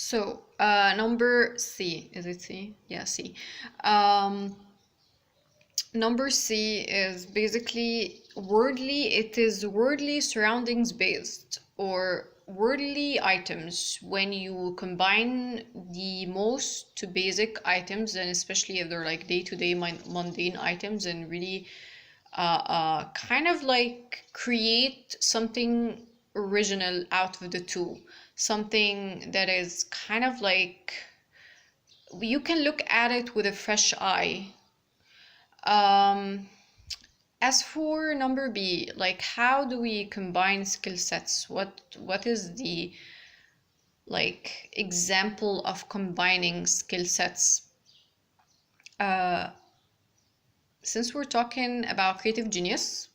So, number C, is it C? Yeah, C. Um, Number C is basically wordly, it is wordly surroundings based or wordly items. When you combine the most to basic items, and especially if they're like day-to-day mundane items, and really kind of like create something original out of the two, something that is kind of like you can look at it with a fresh eye. um as for number B, like how do we combine skill sets? What is the like example of combining skill sets? uh since we're talking about creative genius,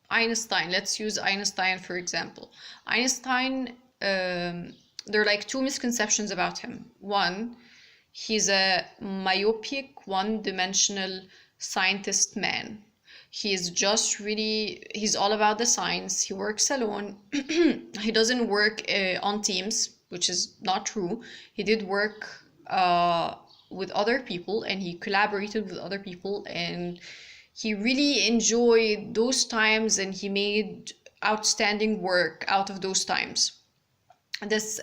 Einstein, let's use Einstein for example. Einstein, there are like two misconceptions about him. One, he's a myopic, one-dimensional scientist man. He's all about the science. He works alone. He doesn't work on teams, which is not true. He did work with other people, and he collaborated with other people, and he really enjoyed those times, and he made outstanding work out of those times. This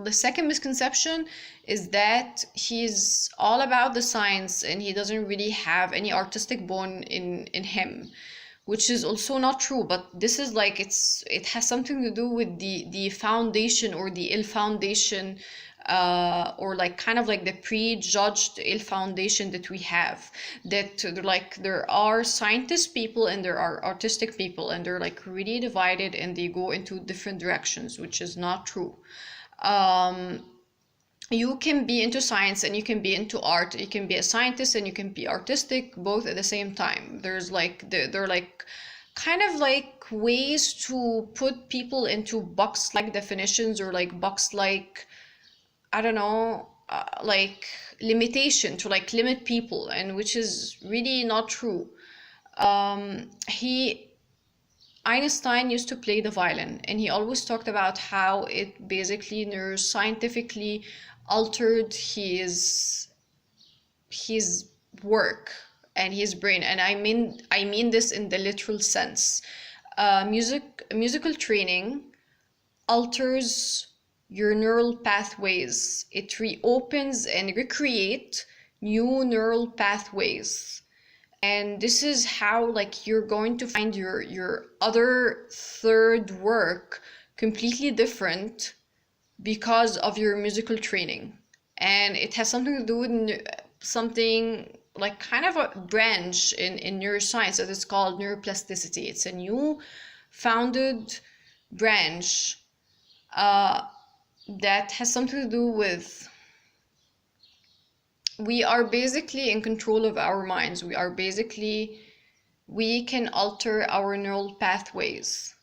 The second misconception is that he's all about the science and he doesn't really have any artistic bone in him, which is also not true. But this is like it has something to do with the foundation or the ill foundation, or like kind of like the prejudged ill foundation that we have, that like there are scientist people and there are artistic people, and they're like really divided and they go into different directions, which is not true. um you can be into science and you can be into art. You can be a scientist and you can be artistic both at the same time. There's like they're like kind of like ways to put people into box like definitions, or like box like, I don't know, like limitation, to like limit people, and which is really not true. He Einstein used to play the violin, and he always talked about how it basically neuroscientifically altered his work and his brain. And I mean this in the literal sense. Musical training alters your neural pathways. It reopens and recreate new neural pathways. And this is how like you're going to find your other third work completely different because of your musical training. And it has something to do with something like kind of a branch in neuroscience that is called neuroplasticity. It's a new founded branch that has something to do with, we are basically in control of our minds. We can alter our neural pathways.